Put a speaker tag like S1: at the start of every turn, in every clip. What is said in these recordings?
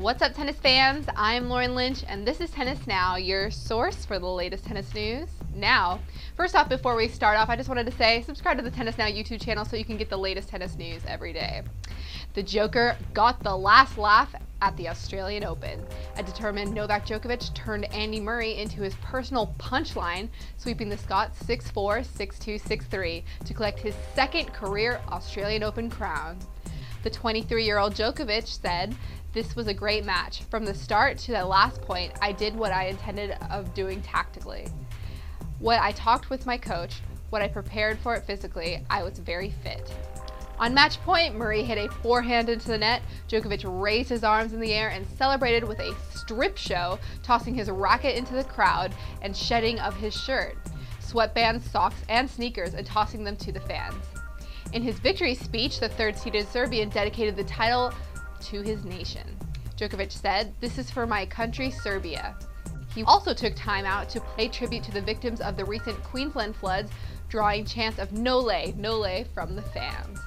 S1: What's up, tennis fans? I'm Lynch, and this is Tennis Now, your source for the latest tennis news. Now, first off, before we start off, I just wanted to say subscribe to the Tennis Now YouTube channel so you can get the latest tennis news every day. The Joker got the last laugh at the Australian Open. A determined Novak Djokovic turned Andy Murray into his personal punchline, sweeping the Scot 6-4, 6-2, 6-3 to collect his second career Australian Open crown. The 23-year-old Djokovic said, "This was a great match. From the start to the last point, I did what I intended of doing tactically. What I talked with my coach, what I prepared for it physically, I was very fit." On match point, Murray hit a forehand into the net. Djokovic raised his arms in the air and celebrated with a strip show, tossing his racket into the crowd and shedding of his shirt, sweatbands, socks, and sneakers, and tossing them to the fans. In his victory speech, the third-seeded Serbian dedicated the title to his nation. Djokovic said, "This is for my country, Serbia." He also took time out to pay tribute to the victims of the recent Queensland floods, drawing chants of "Nole, Nole" from the fans.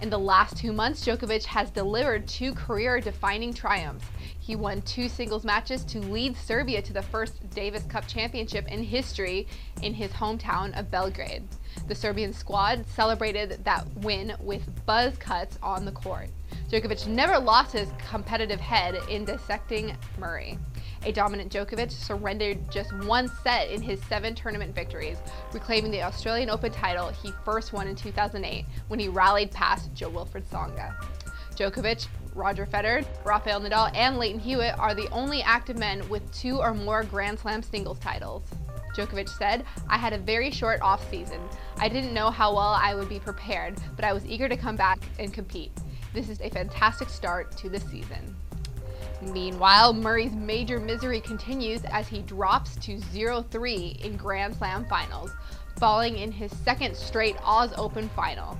S1: In the last 2 months, Djokovic has delivered 2 career-defining triumphs. He won 2 singles matches to lead Serbia to the first Davis Cup championship in history in his hometown of Belgrade. The Serbian squad celebrated that win with buzz cuts on the court. Djokovic never lost his competitive head in dissecting Murray. A dominant Djokovic surrendered just 1 set in his 7 tournament victories, reclaiming the Australian Open title he first won in 2008 when he rallied past Jo-Wilfried Tsonga. Djokovic, Roger Federer, Rafael Nadal, and Lleyton Hewitt are the only active men with 2 or more Grand Slam singles titles. Djokovic said, "I had a very short off-season. I didn't know how well I would be prepared, but I was eager to come back and compete. This is a fantastic start to the season." Meanwhile, Murray's major misery continues as he drops to 0-3 in Grand Slam finals, falling in his 2nd straight Oz Open final.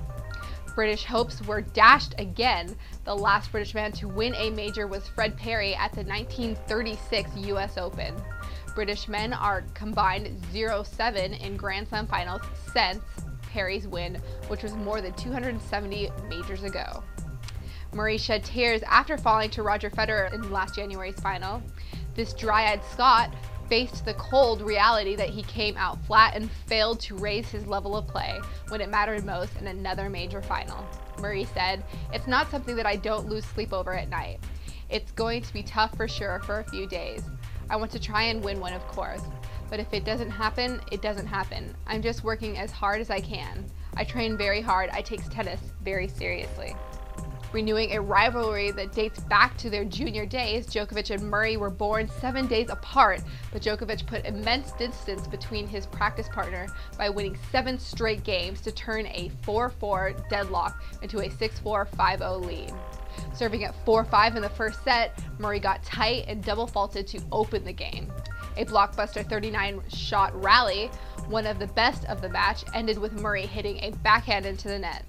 S1: British hopes were dashed again. The last British man to win a major was Fred Perry at the 1936 US Open. British men are combined 0-7 in Grand Slam finals since Perry's win, which was more than 270 majors ago. Murray shed tears after falling to Roger Federer in last January's final. This dry-eyed Scot faced the cold reality that he came out flat and failed to raise his level of play when it mattered most in another major final. Murray said, "It's not something that I don't lose sleep over at night. It's going to be tough for sure for a few days. I want to try and win one, of course. But if it doesn't happen, it doesn't happen. I'm just working as hard as I can. I train very hard. I take tennis very seriously." Renewing a rivalry that dates back to their junior days, Djokovic and Murray were born 7 days apart, but Djokovic put immense distance between his practice partner by winning 7 straight games to turn a 4-4 deadlock into a 6-4, 5-0 lead. Serving at 4-5 in the first set, Murray got tight and double faulted to open the game. A blockbuster 39-shot rally, one of the best of the match, ended with Murray hitting a backhand into the net.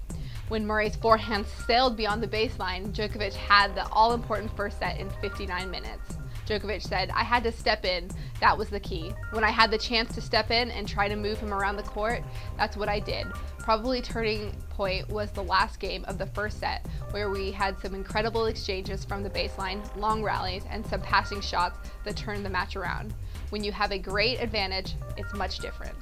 S1: When Murray's forehand sailed beyond the baseline, Djokovic had the all-important first set in 59 minutes. Djokovic said, "I had to step in. That was the key. When I had the chance to step in and try to move him around the court, that's what I did." Probably turning point was the last game of the first set, where we had some incredible exchanges from the baseline, long rallies, and some passing shots that turned the match around. When you have a great advantage, it's much different.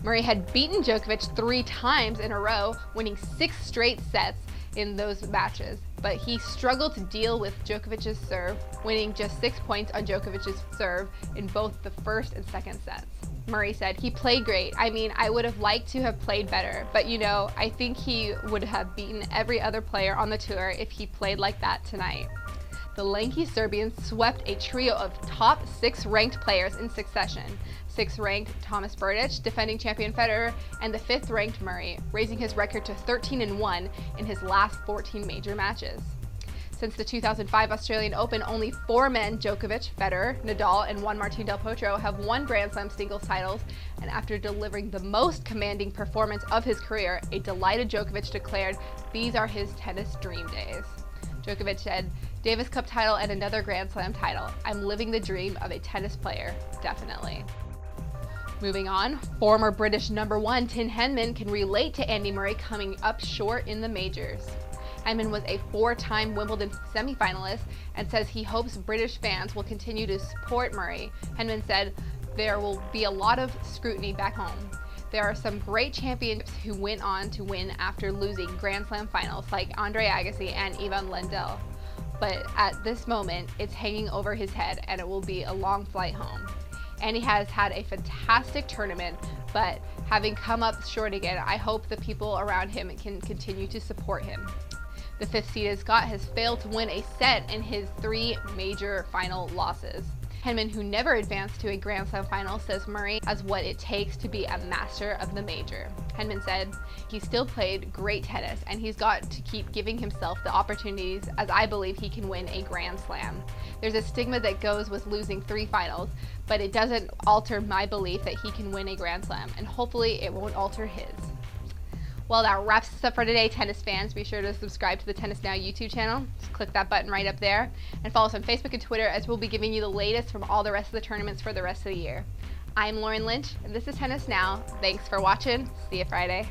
S1: Murray had beaten Djokovic 3 times in a row, winning 6 straight sets in those matches, but he struggled to deal with Djokovic's serve, winning just 6 points on Djokovic's serve in both the first and second sets. Murray said, "He played great. I mean, I would have liked to have played better, but you know, I think he would have beaten every other player on the tour if he played like that tonight." The lanky Serbian swept a trio of top 6 ranked players in succession. 6th ranked Thomas Berdych, defending champion Federer, and the 5th ranked Murray, raising his record to 13-1 in his last 14 major matches. Since the 2005 Australian Open, only 4 men, Djokovic, Federer, Nadal, and Juan Martín del Potro, have won Grand Slam singles titles, and after delivering the most commanding performance of his career, a delighted Djokovic declared, "These are his tennis dream days." Djokovic said, "Davis Cup title and another Grand Slam title. I'm living the dream of a tennis player, definitely." Moving on, former British #1 Henman can relate to Andy Murray coming up short in the majors. Henman was a 4-time Wimbledon semifinalist and says he hopes British fans will continue to support Murray. Henman said, "There will be a lot of scrutiny back home. There are some great champions who went on to win after losing Grand Slam finals like Andre Agassi and Ivan Lendl. But at this moment, it's hanging over his head and it will be a long flight home." And he has had a fantastic tournament, but having come up short again, I hope the people around him can continue to support him. The 5th-seeded Scot has failed to win a set in his 3 major final losses. Henman, who never advanced to a Grand Slam final, says Murray has what it takes to be a master of the major. Henman said, "He still played great tennis and he's got to keep giving himself the opportunities, as I believe he can win a Grand Slam. There's a stigma that goes with losing 3 finals, but it doesn't alter my belief that he can win a Grand Slam, and hopefully it won't alter his." Well, that wraps us up for today, tennis fans. Be sure to subscribe to the Tennis Now YouTube channel. Just click that button right up there. And follow us on Facebook and Twitter, as we'll be giving you the latest from all the rest of the tournaments for the rest of the year. I'm Lauren Lynch, and this is Tennis Now. Thanks for watching. See you Friday.